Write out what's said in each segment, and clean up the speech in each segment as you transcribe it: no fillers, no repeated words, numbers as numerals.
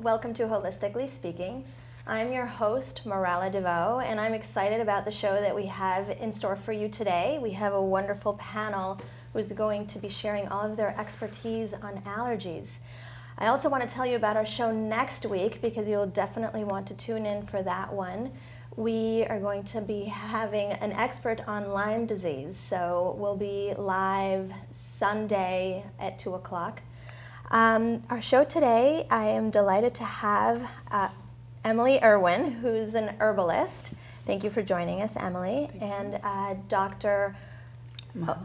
welcome to Holistically Speaking. I'm your host, Marala DeVoe, and I'm excited about the show that we have in store for you today. We have a wonderful panel who's going to be sharing all of their expertise on allergies. I also want to tell you about our show next week because you'll definitely want to tune in for that one. We are going to be having an expert on Lyme disease, so we'll be live Sunday at 2 o'clock. Our show today, I am delighted to have Emily Irwin, who's an herbalist. Thank you for joining us, Emily. And Dr.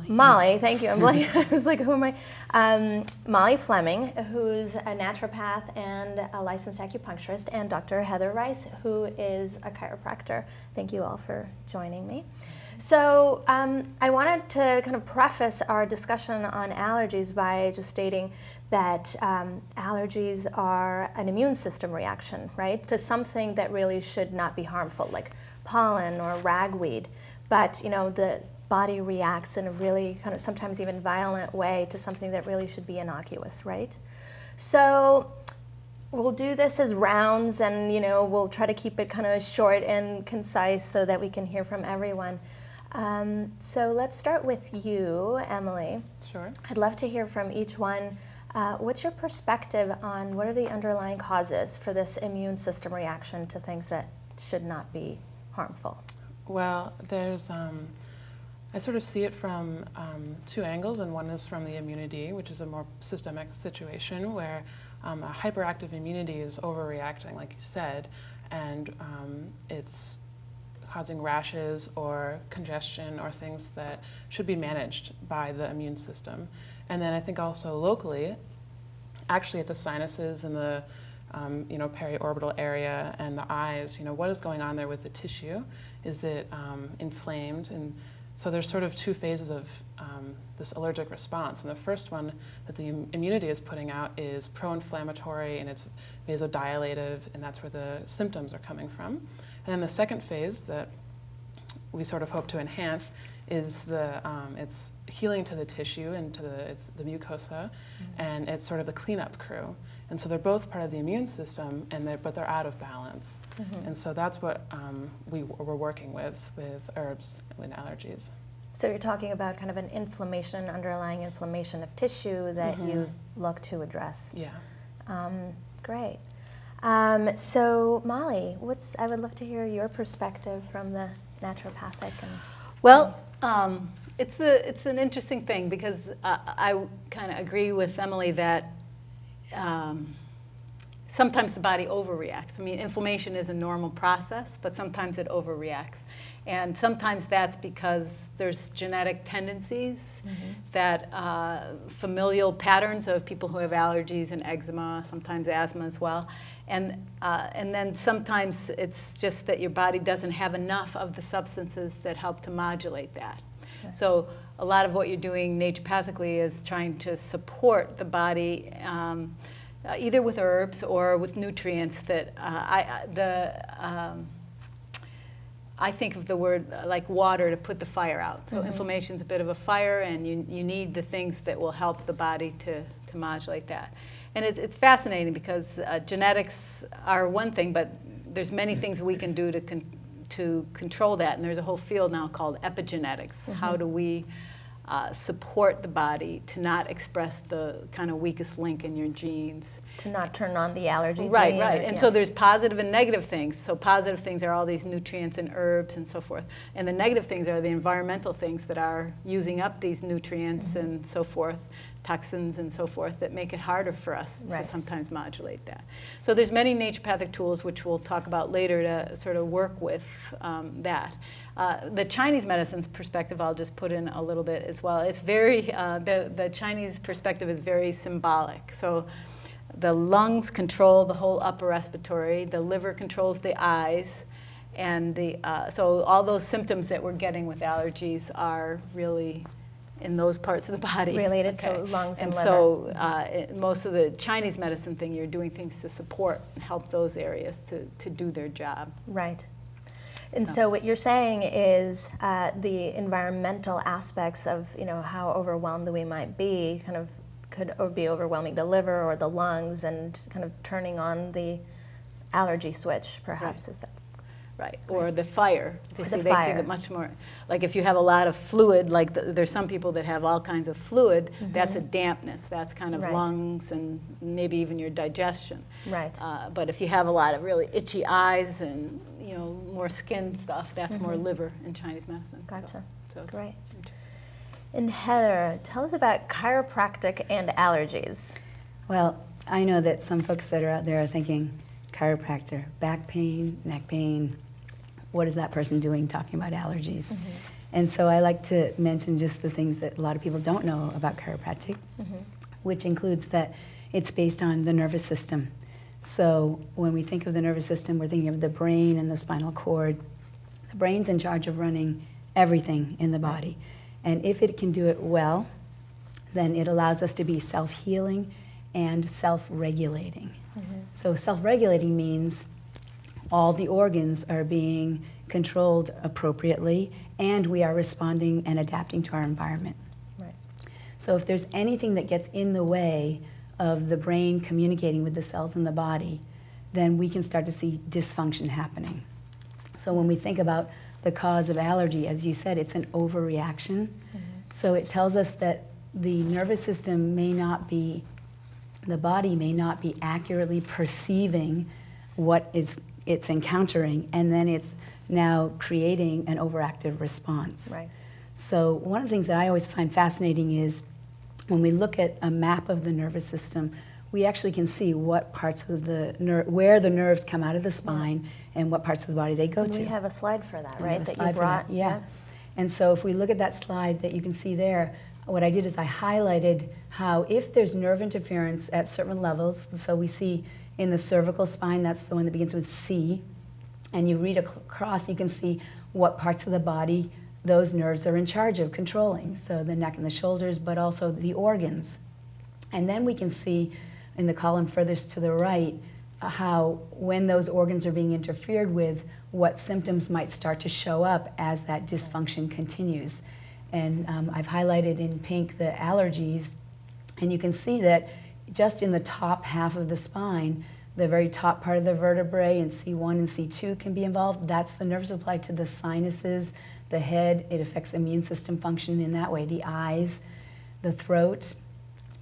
Molly, thank you, Emily. I was like, who am I? Molly Fleming, who's a naturopath and a licensed acupuncturist, and Dr. Heather Rice, who is a chiropractor. Thank you all for joining me. So I wanted to kind of preface our discussion on allergies by just stating that allergies are an immune system reaction, right, to something that really should not be harmful, like pollen or ragweed. But, you know, the body reacts in a really kind of sometimes even violent way to something that really should be innocuous, right? So we'll do this as rounds, and, you know, we'll try to keep it kind of short and concise so that we can hear from everyone. So let's start with you, Emily. Sure. I'd love to hear from each one. What's your perspective on what are the underlying causes for this immune system reaction to things that should not be harmful? Well, there's, I sort of see it from two angles, and one is from the immunity, which is a more systemic situation where a hyperactive immunity is overreacting, like you said, and it's causing rashes or congestion or things that should be managed by the immune system. And then I think also locally, actually at the sinuses and the periorbital area and the eyes, what is going on there with the tissue? Is it inflamed? And so there's sort of two phases of this allergic response. And the first one that the immunity is putting out is pro-inflammatory, and it's vasodilative, and that's where the symptoms are coming from. And then the second phase that we sort of hope to enhance is it's healing to the tissue and to the mucosa, and it's sort of the cleanup crew. And so they're both part of the immune system, but they're out of balance. And so that's what we're working with herbs and allergies. So you're talking about kind of an inflammation, underlying inflammation of tissue that you look to address. Yeah. Great. So Molly, I would love to hear your perspective from the naturopathic. Well, it's an interesting thing because I kind of agree with Emily that sometimes the body overreacts. I mean, inflammation is a normal process, but sometimes it overreacts. And sometimes that's because there's genetic tendencies, that familial patterns of people who have allergies and eczema, sometimes asthma as well. And then sometimes it's just that your body doesn't have enough of the substances that help to modulate that. Okay. So a lot of what you're doing naturopathically is trying to support the body either with herbs or with nutrients that I think of the word like water to put the fire out. So inflammation's a bit of a fire, and you need the things that will help the body to modulate that. And it's fascinating because genetics are one thing, but there's many things we can do to control that. And there's a whole field now called epigenetics. How do we support the body to not express the kind of weakest link in your genes? To not turn on the allergy gene. Right. And so there's positive and negative things. So positive things are all these nutrients and herbs and so forth. And the negative things are the environmental things that are using up these nutrients and so forth, toxins and so forth, that make it harder for us to sometimes modulate that. So there's many naturopathic tools, which we'll talk about later, to sort of work with that. The Chinese medicine's perspective, I'll just put in a little bit as well. It's very, the Chinese perspective is very symbolic. So the lungs control the whole upper respiratory, the liver controls the eyes, and so all those symptoms that we're getting with allergies are really in those parts of the body. Related to lungs and liver. So most of the Chinese medicine thing, you're doing things to support and help those areas to do their job. Right. And so what you're saying is the environmental aspects of how overwhelmed we might be kind of could be overwhelming the liver or the lungs and kind of turning on the allergy switch, perhaps. Is that right? Or the fire. They Or see the they fire. think it much more like if you have a lot of fluid. Like there's some people that have all kinds of fluid. That's a dampness. That's kind of Right. lungs and maybe even your digestion. right? But if you have a lot of really itchy eyes and more skin stuff, that's more liver in Chinese medicine. Gotcha. So it's Great. interesting. And Heather, tell us about chiropractic and allergies. Well, I know that some folks that are out there are thinking, chiropractor, back pain, neck pain, what is that person doing talking about allergies? And so I like to mention just the things that a lot of people don't know about chiropractic, which includes that it's based on the nervous system. So when we think of the nervous system, we're thinking of the brain and the spinal cord. The brain's in charge of running everything in the body. And if it can do it well, then it allows us to be self-healing and self-regulating. So self-regulating means all the organs are being controlled appropriately and we are responding and adapting to our environment. Right. So if there's anything that gets in the way of the brain communicating with the cells in the body, then we can start to see dysfunction happening. So when we think about the cause of allergy, as you said, it's an overreaction. So it tells us that the nervous system may not be, the body may not be accurately perceiving what it's encountering, and then it's now creating an overactive response. Right. So one of the things that I always find fascinating is when we look at a map of the nervous system, we actually can see what parts of the where the nerves come out of the spine and what parts of the body they go to. We have a slide for that, We right? have a That slide you for brought. that, yeah. And so if we look at that slide that you can see there, what I did is I highlighted how if there's nerve interference at certain levels, so we see in the cervical spine, that's the one that begins with C, and you read across, you can see what parts of the body those nerves are in charge of controlling. So the neck and the shoulders, but also the organs. And then we can see in the column furthest to the right how when those organs are being interfered with, what symptoms might start to show up as that dysfunction continues. And I've highlighted in pink the allergies, and you can see that just in the top half of the spine, the very top part of the vertebrae and C1 and C2 can be involved. That's the nerve supply to the sinuses, the head. It affects immune system function in that way, the eyes, the throat,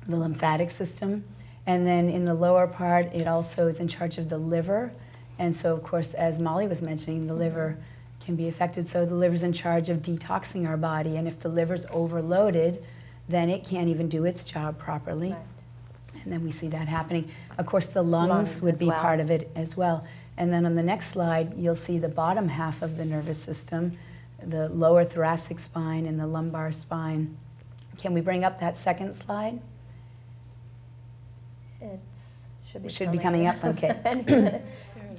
the lymphatic system. And then in the lower part, it also is in charge of the liver. And so, of course, as Molly was mentioning, the liver can be affected. So the liver's in charge of detoxing our body. And if the liver's overloaded, then it can't even do its job properly. Right. And then we see that happening. Of course, the lungs would as be well. part of it as well. And then on the next slide, you'll see the bottom half of the nervous system, the lower thoracic spine and the lumbar spine. Can we bring up that second slide? It Should be coming up, okay. There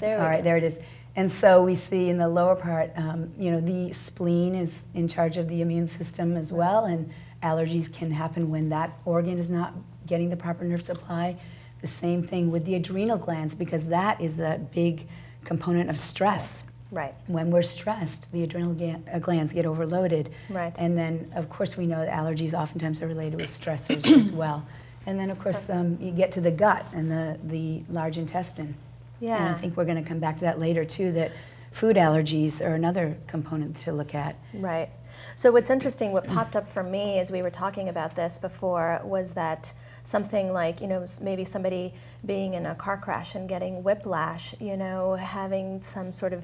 we All right, go. there it is. And so we see in the lower part, the spleen is in charge of the immune system as well, and allergies can happen when that organ is not getting the proper nerve supply. The same thing with the adrenal glands, because that is the big component of stress. Right. When we're stressed, the adrenal glands get overloaded. Right. And then, of course, we know that allergies oftentimes are related with stressors as well. And then, of course, you get to the gut and the large intestine. Yeah. And I think we're going to come back to that later, too, that food allergies are another component to look at. Right. So what's interesting, what popped up for me as we were talking about this before was that something like, maybe somebody being in a car crash and getting whiplash, having some sort of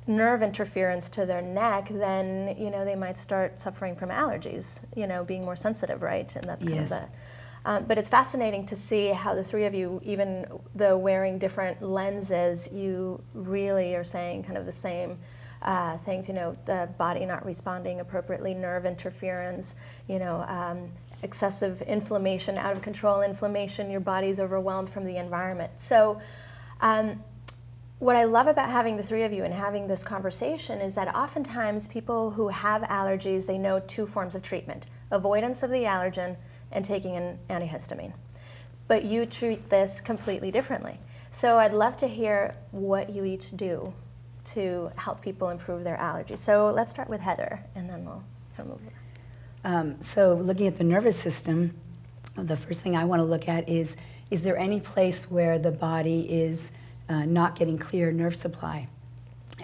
nerve interference to their neck, then, they might start suffering from allergies, being more sensitive, right? And that's kind Yes. of but it's fascinating to see how the three of you, even though wearing different lenses, you really are saying kind of the same things, the body not responding appropriately, nerve interference, excessive inflammation, out of control inflammation, your body's overwhelmed from the environment. So what I love about having the three of you and having this conversation is that oftentimes people who have allergies, they know two forms of treatment: avoidance of the allergen and taking an antihistamine. But you treat this completely differently. So I'd love to hear what you each do to help people improve their allergies. So let's start with Heather, and then we'll move on. So looking at the nervous system, the first thing I want to look at is there any place where the body is not getting clear nerve supply?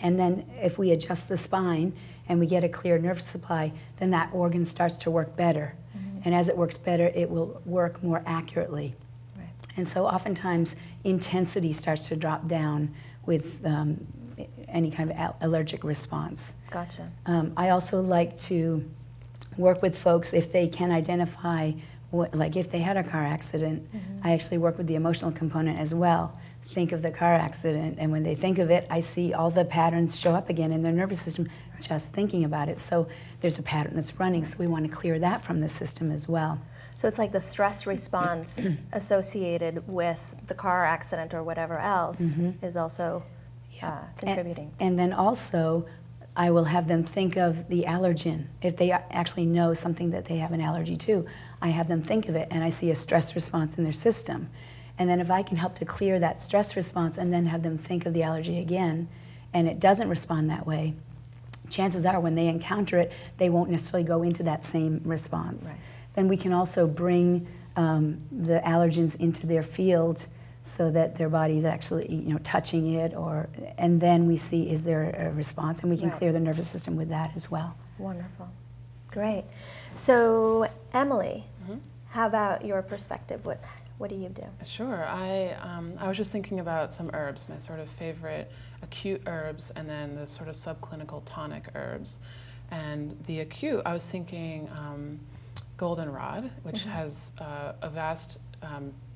And then if we adjust the spine and we get a clear nerve supply, then that organ starts to work better. And as it works better, it will work more accurately. Right. And so oftentimes intensity starts to drop down with any kind of allergic response. Gotcha. I also like to work with folks if they can identify, like if they had a car accident, I actually work with the emotional component as well. Think of the car accident, and when they think of it, I see all the patterns show up again in their nervous system just thinking about it. So there's a pattern that's running, so we want to clear that from the system as well. So it's like the stress response associated with the car accident or whatever else is also contributing. And then also, I will have them think of the allergen. If they actually know something that they have an allergy to, I have them think of it, and I see a stress response in their system. And then if I can help to clear that stress response and then have them think of the allergy again, and it doesn't respond that way, chances are when they encounter it, they won't necessarily go into that same response. Right. Then we can also bring the allergens into their field so that their body's actually touching it, and then we see is there a response, and we can Right. clear the nervous system with that as well. Wonderful. Great. So Emily, how about your perspective? What do you do? Sure. I was just thinking about some herbs, my sort of favorite acute herbs, and then the sort of subclinical tonic herbs. And the acute, I was thinking goldenrod, which has a vast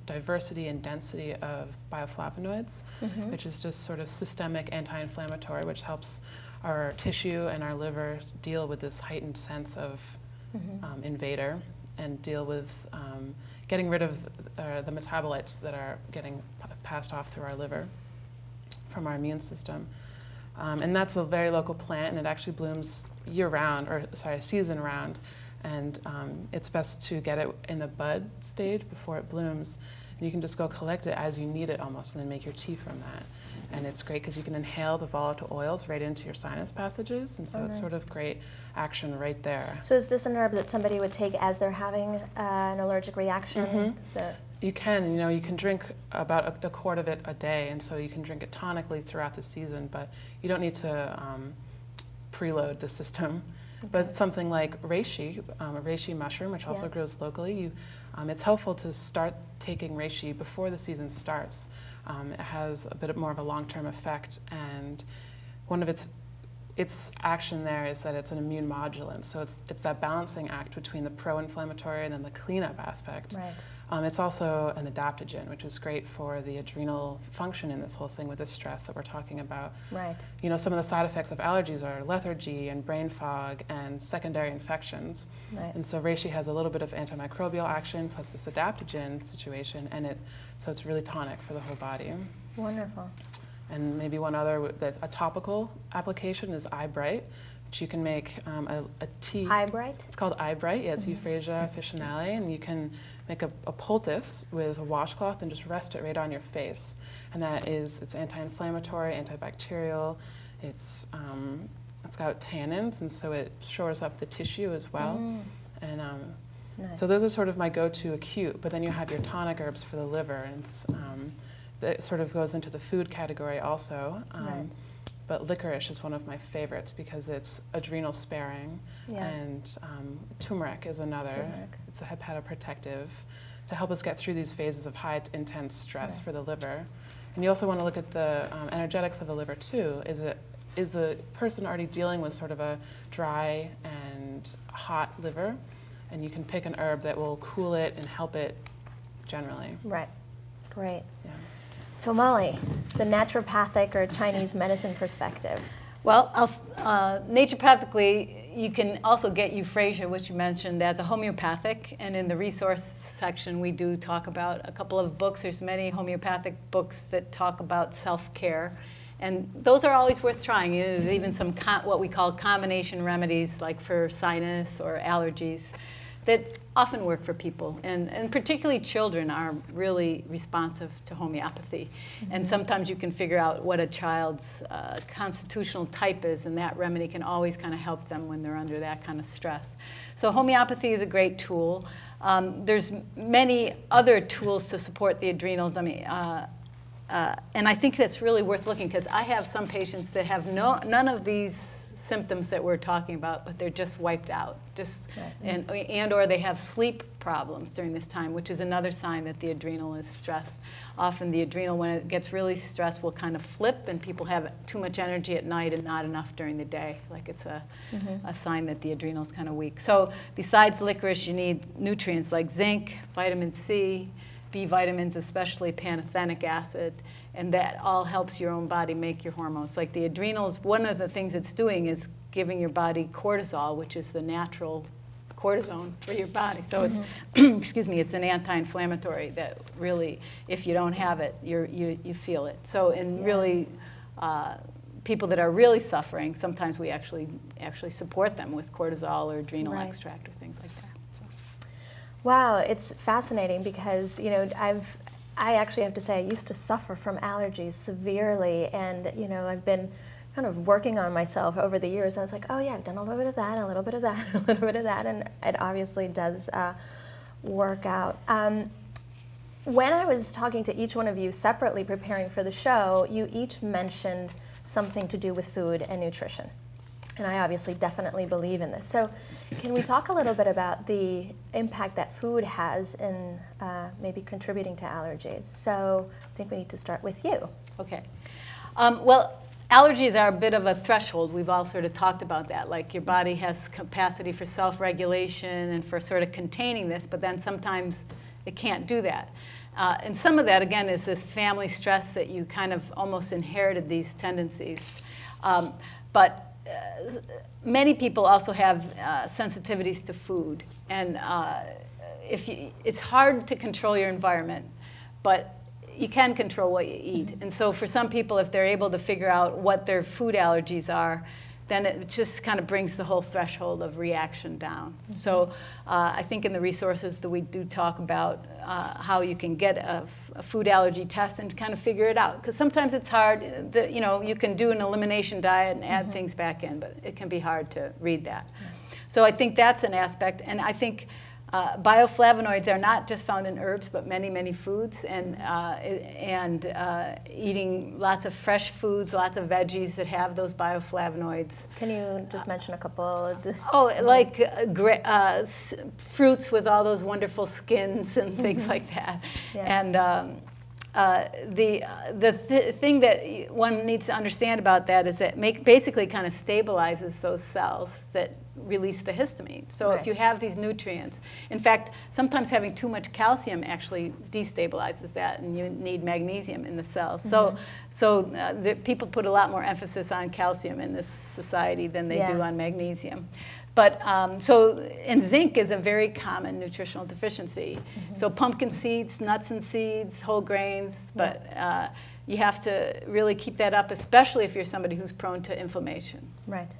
diversity and density of bioflavonoids, which is just sort of systemic anti-inflammatory, which helps our tissue and our liver deal with this heightened sense of invader and deal with getting rid of the metabolites that are getting passed off through our liver from our immune system. And that's a very local plant, and it actually blooms season round. And it's best to get it in the bud stage before it blooms. And you can just go collect it as you need it almost, and then make your tea from that. And it's great because you can inhale the volatile oils right into your sinus passages, and so it's sort of great action right there. So is this an herb that somebody would take as they're having an allergic reaction? You can drink about a quart of it a day, and so you can drink it tonically throughout the season, but you don't need to preload the system. Okay. But something like reishi, a reishi mushroom, which also grows locally, it's helpful to start taking reishi before the season starts. It has a bit more of a long-term effect, and one of its action there is that it's an immune modulant, so it's that balancing act between the pro-inflammatory and then the cleanup aspect. Right. It's also an adaptogen, which is great for the adrenal function in this whole thing with the stress that we're talking about. Right. Some of the side effects of allergies are lethargy and brain fog and secondary infections. Right. And so reishi has a little bit of antimicrobial action plus this adaptogen situation, and so it's really tonic for the whole body. Wonderful. And maybe one other that's a topical application is Eye Bright, which you can make a tea. Eye Bright? It's called Eye Bright. Yeah, it's Euphrasia officinale, and you can make a poultice with a washcloth and just rest it right on your face. And it's anti-inflammatory, antibacterial. It's got tannins, and so it shores up the tissue as well. And Nice. so those are sort of my go-to acute. But then you have your tonic herbs for the liver, and it sort of goes into the food category also. Right. But licorice is one of my favorites because it's adrenal sparing, and turmeric is another. Turmeric. It's a hepatoprotective to help us get through these phases of high intense stress for the liver. And you also want to look at the energetics of the liver too. Is the person already dealing with sort of a dry and hot liver? And you can pick an herb that will cool it and help it generally. Right. Great. Yeah. So Molly, the naturopathic or Chinese medicine perspective. Well, naturopathically, you can also get Euphrasia, which you mentioned, as a homeopathic. And in the resource section, we do talk about a couple of books. There's many homeopathic books that talk about self-care. And those are always worth trying. There's even some what we call combination remedies, like for sinus or allergies, that often work for people, and particularly children are really responsive to homeopathy. And sometimes you can figure out what a child's constitutional type is, and that remedy can always kind of help them when they're under that kind of stress. So homeopathy is a great tool. There's many other tools to support the adrenals. I mean, and I think that's really worth looking, because I have some patients that have none of these symptoms that we're talking about, but they're just wiped out, and or they have sleep problems during this time, which is another sign that the adrenal is stressed. Often the adrenal, when it gets really stressed, will kind of flip, and people have too much energy at night and not enough during the day. Like it's a sign that the adrenal is kind of weak. So besides licorice, you need nutrients like zinc, vitamin C, B vitamins, especially pantothenic acid, and that all helps your own body make your hormones. Like the adrenals, one of the things it's doing is giving your body cortisol, which is the natural cortisone for your body. So it's, excuse me, it's an anti-inflammatory that really, if you don't have it, you feel it. So in really, people that are really suffering, sometimes we actually support them with cortisol or adrenal extract or things like that. Wow, it's fascinating because, you know, I actually have to say I used to suffer from allergies severely, and, you know, I've been kind of working on myself over the years. I was like, oh yeah, I've done a little bit of that, a little bit of that, a little bit of that, and it obviously does work out. When I was talking to each one of you separately preparing for the show, you each mentioned something to do with food and nutrition. And I obviously definitely believe in this. So can we talk a little bit about the impact that food has in maybe contributing to allergies? So I think we need to start with you. Okay. Well, allergies are a bit of a threshold. We've all sort of talked about that. Like your body has capacity for self-regulation and for sort of containing this, but then sometimes it can't do that. And some of that, again, is this family stress that you kind of almost inherited these tendencies. But many people also have sensitivities to food, and it's hard to control your environment, but you can control what you eat. And so for some people, if they're able to figure out what their food allergies are, then it just kind of brings the whole threshold of reaction down. So I think in the resources that we do talk about how you can get a food allergy test and kind of figure it out. Because sometimes it's hard. You know, you can do an elimination diet and add things back in, but it can be hard to read that. So I think that's an aspect. And I think bioflavonoids are not just found in herbs, but many, many foods, and eating lots of fresh foods, lots of veggies that have those bioflavonoids. Can you just mention a couple? Like fruits with all those wonderful skins and things like that. And the thing that one needs to understand about that is that basically kind of stabilizes those cells that release the histamine. So if you have these nutrients, in fact, sometimes having too much calcium actually destabilizes that, and you need magnesium in the cells. So people put a lot more emphasis on calcium in this society than they do on magnesium. But and zinc is a very common nutritional deficiency. So pumpkin seeds, nuts and seeds, whole grains, but you have to really keep that up, especially if you're somebody who's prone to inflammation. Right.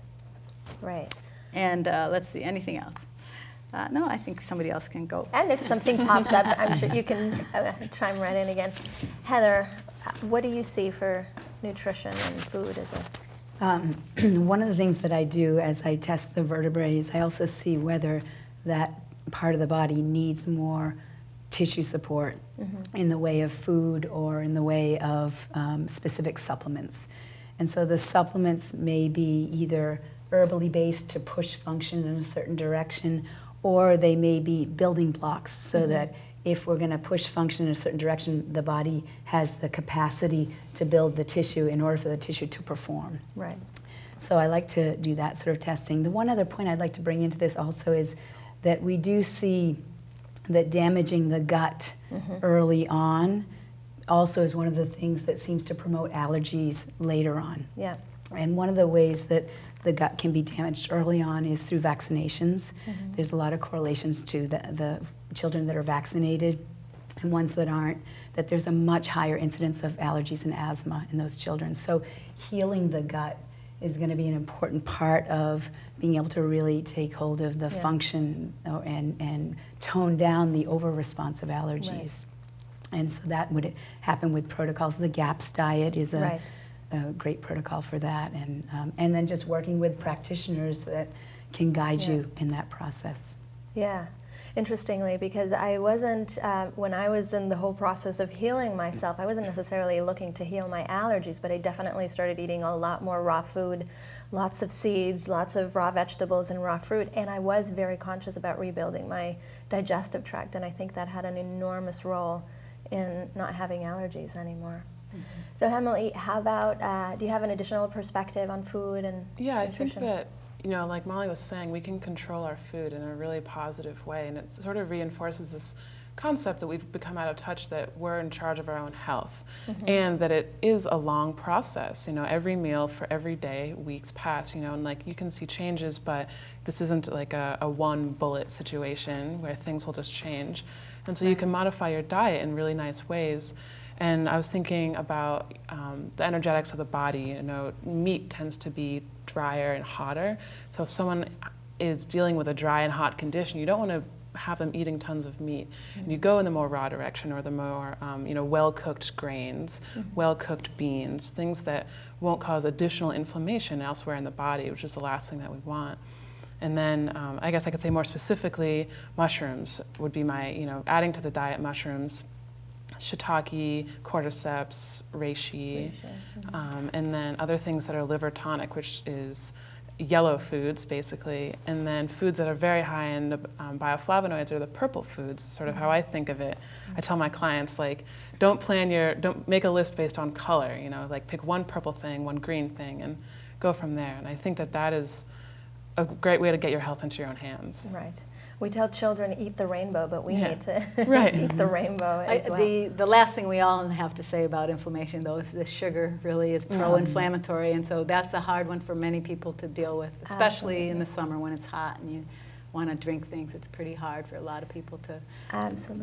And let's see, anything else? No, I think somebody else can go. And if something pops up, I'm sure you can chime right in again. Heather, what do you see for nutrition and food as a... One of the things that I do as I test the vertebrae is I also see whether that part of the body needs more tissue support in the way of food or in the way of specific supplements. And so the supplements may be either herbally based to push function in a certain direction, or they may be building blocks so that if we're going to push function in a certain direction, the body has the capacity to build the tissue in order for the tissue to perform. Right. So I like to do that sort of testing. The one other point I'd like to bring into this also is that we do see that damaging the gut early on also is one of the things that seems to promote allergies later on. Yeah. And one of the ways that the gut can be damaged early on is through vaccinations. There's a lot of correlations to the children that are vaccinated and ones that aren't, that there's a much higher incidence of allergies and asthma in those children. So healing the gut is going to be an important part of being able to really take hold of the function and tone down the over-responsive allergies. Right. And so that would happen with protocols. The GAPS diet is a great protocol for that. And then just working with practitioners that can guide you in that process. Yeah. Interestingly, because I wasn't, when I was in the whole process of healing myself, I wasn't necessarily looking to heal my allergies, but I definitely started eating a lot more raw food, lots of seeds, lots of raw vegetables and raw fruit, and I was very conscious about rebuilding my digestive tract, and I think that had an enormous role in not having allergies anymore. Mm-hmm. So Emily, how about, do you have an additional perspective on food and nutrition? I think that, you know, like Molly was saying, we can control our food in a really positive way, and it sort of reinforces this concept that we've become out of touch, that we're in charge of our own health, and that it is a long process. You know, every meal for every day, weeks pass, you know, and like you can see changes, but this isn't like a one bullet situation where things will just change. And so you can modify your diet in really nice ways. And I was thinking about the energetics of the body. You know, meat tends to be drier and hotter. So if someone is dealing with a dry and hot condition, you don't want to have them eating tons of meat. And you go in the more raw direction, or the more well-cooked grains, well-cooked beans, things that won't cause additional inflammation elsewhere in the body, which is the last thing that we want. And then I guess I could say more specifically, mushrooms would be my, adding to the diet mushrooms, shiitake, cordyceps, reishi, and then other things that are liver tonic, which is yellow foods basically, and then foods that are very high in bioflavonoids are the purple foods, sort of how I think of it. I tell my clients, like, don't make a list based on color, like pick one purple thing, one green thing, and go from there. And I think that that is a great way to get your health into your own hands. Right. We tell children eat the rainbow, but we need to eat the rainbow as well. The last thing we all have to say about inflammation, though, is the sugar really is pro-inflammatory, and so that's a hard one for many people to deal with, especially in the summer when it's hot and you want to drink things. It's pretty hard for a lot of people to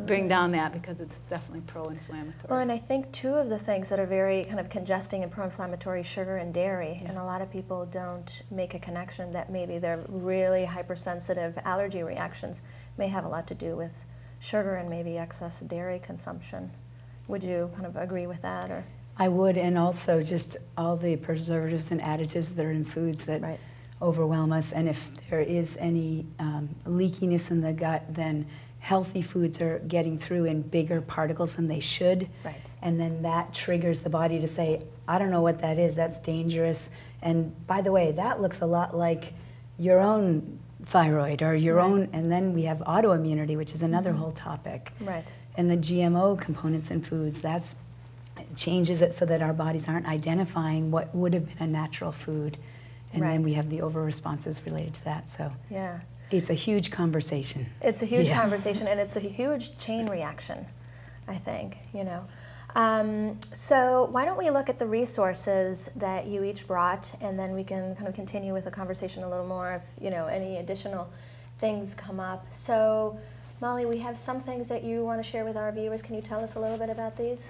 bring down that, because it's definitely pro-inflammatory. Well, and I think two of the things that are very kind of congesting and pro-inflammatory, sugar and dairy, and a lot of people don't make a connection that maybe their really hypersensitive allergy reactions may have a lot to do with sugar and maybe excess dairy consumption. Would you kind of agree with that? Or? I would, and also just all the preservatives and additives that are in foods that overwhelm us, and if there is any leakiness in the gut, then healthy foods are getting through in bigger particles than they should, and then that triggers the body to say, I don't know what that is, that's dangerous. And by the way, that looks a lot like your own thyroid or your own, and then we have autoimmunity, which is another whole topic. And the GMO components in foods, that's changes it so that our bodies aren't identifying what would have been a natural food. And then we have the over-responses related to that. So it's a huge conversation. It's a huge conversation, and it's a huge chain reaction, I think, So why don't we look at the resources that you each brought, and then we can kind of continue with the conversation a little more if, any additional things come up. So, Molly, we have some things that you want to share with our viewers. Can you tell us a little bit about these?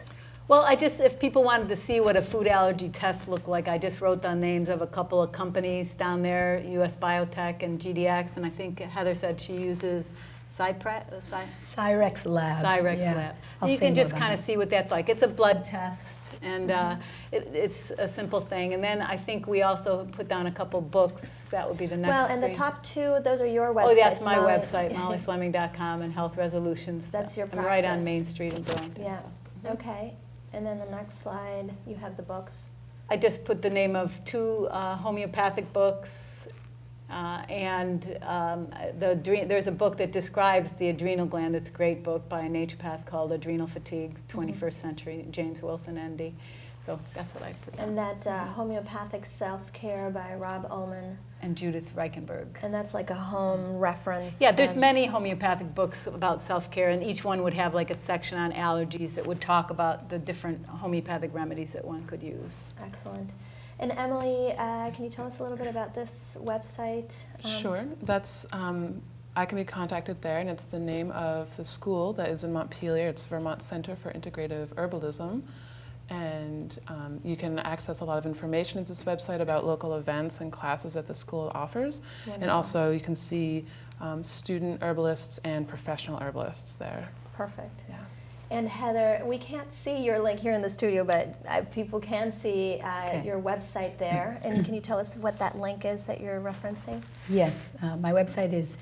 Well, if people wanted to see what a food allergy test looked like, I just wrote down names of a couple of companies down there, US Biotech and GDX, and I think Heather said she uses Cyrex Labs. Lab. You can just kind of see what that's like. It's a blood test, and it's a simple thing. And then I think we also put down a couple books. That would be the next Well, and the top two, those are your websites. Oh, that's my website, mollyfleming.com, and Health Resolutions. That's your practice. I'm right on Main Street in Burlington. Yeah. Okay. And then the next slide, you have the books. I just put the name of two homeopathic books, there's a book that describes the adrenal gland. It's a great book by a naturopath called Adrenal Fatigue, 21st Century, James Wilson, ND. So that's what I put down. And that Homeopathic Self-Care by Rob Ullman. And Judith Reichenberg. And that's like a home reference. Yeah, there's many homeopathic books about self-care, and each one would have like a section on allergies that would talk about the different homeopathic remedies that one could use. Excellent. And Emily, can you tell us a little bit about this website? Sure. That's I can be contacted there, and it's the name of the school that is in Montpelier. It's Vermont Center for Integrative Herbalism. And you can access a lot of information at this website about local events and classes that the school offers. Wonderful. And also you can see student herbalists and professional herbalists there. Perfect. Yeah. And Heather, we can't see your link here in the studio, but people can see Okay. your website there. And can you tell us what that link is that you're referencing? Yes, my website is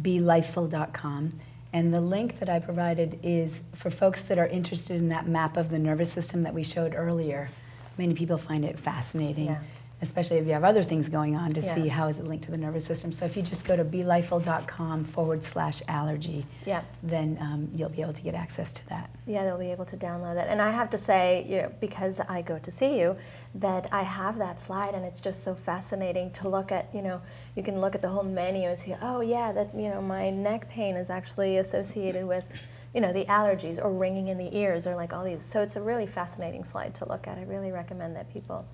belifeful.com, and the link that I provided is for folks that are interested in that map of the nervous system that we showed earlier. Many people find it fascinating, Yeah. especially if you have other things going on, to Yeah. see how is it linked to the nervous system. So if you just go to belifeful.com/allergy, Yeah. then you'll be able to get access to that. Yeah, they'll be able to download that. And I have to say, you know, because I go to see you, that I have that slide, and it's just so fascinating to look at. You know, you can look at the whole menu and see, oh yeah, that, you know, my neck pain is actually associated with, you know, the allergies or ringing in the ears or like all these. So it's a really fascinating slide to look at. I really recommend that people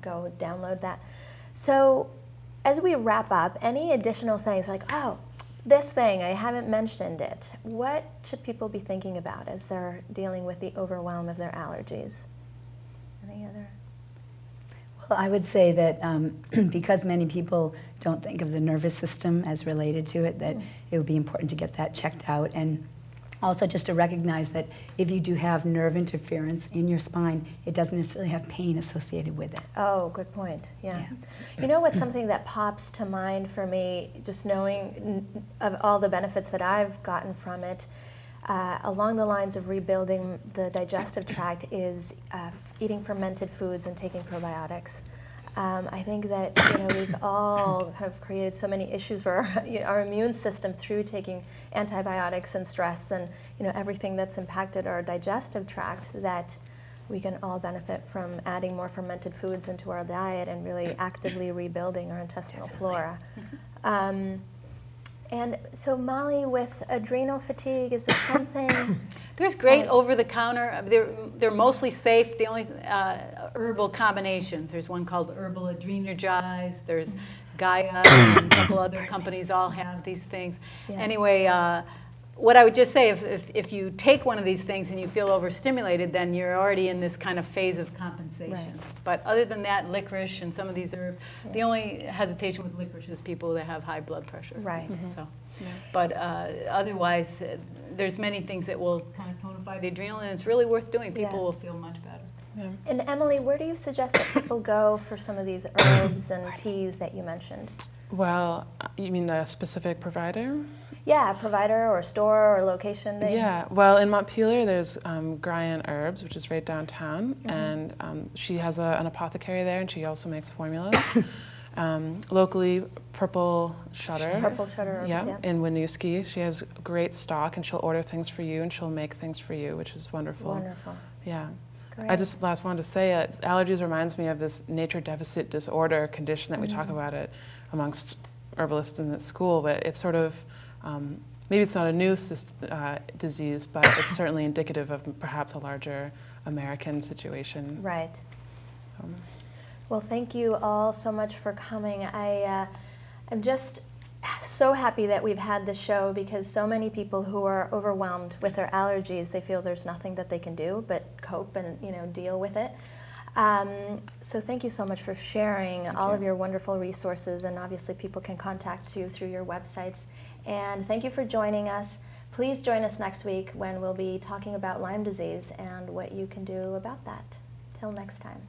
go download that. So as we wrap up, any additional things like, oh, this thing, I haven't mentioned it. What should people be thinking about as they're dealing with the overwhelm of their allergies? Any other? Well, I would say that because many people don't think of the nervous system as related to it, that it would be important to get that checked out. And also just to recognize that if you do have nerve interference in your spine, it doesn't necessarily have pain associated with it. Oh, good point. Yeah. You know what's something that pops to mind for me, just knowing of all the benefits that I've gotten from it, along the lines of rebuilding the digestive tract, is eating fermented foods and taking probiotics. I think that, you know, we've all kind of created so many issues for our immune system through taking antibiotics and stress and, you know, everything that's impacted our digestive tract, that we can all benefit from adding more fermented foods into our diet and really actively rebuilding our intestinal flora. And so, Molly, with adrenal fatigue, is there something? There's great over-the-counter. They're mostly safe. The only herbal combinations. There's one called Herbal Adrenergize. There's Gaia, and a couple other companies all have these things. Yeah. Anyway, what I would just say, if you take one of these things and you feel overstimulated, then you're already in this kind of phase of compensation. Right. But other than that, licorice and some of these herbs, the only hesitation with licorice is people that have high blood pressure. Right. So, Yeah. but otherwise, there's many things that will kind of tonify the adrenal, and it's really worth doing. People Yeah. will feel much better. Yeah. And Emily, where do you suggest that people go for some of these herbs and teas that you mentioned? Well, you mean a specific provider? Yeah, provider or store or location. Yeah, well, in Montpelier, there's Gryan Herbs, which is right downtown, and she has an apothecary there, and she also makes formulas. Locally, Purple Shutter. Purple Shutter Herbs, yeah. In Winooski. She has great stock, and she'll order things for you, and she'll make things for you, which is wonderful. Wonderful. Yeah. Great. I just last wanted to say, allergies reminds me of this nature deficit disorder condition that we talk about it amongst herbalists in the school, but it's sort of, maybe it's not a new disease, but it's certainly indicative of perhaps a larger American situation. Right. So. Well, thank you all so much for coming. I'm just so happy that we've had this show, because so many people who are overwhelmed with their allergies, they feel there's nothing that they can do but cope and, you know, deal with it. So thank you so much for sharing all of your wonderful resources, and obviously people can contact you through your websites. And thank you for joining us. Please join us next week when we'll be talking about Lyme disease and what you can do about that. Till next time.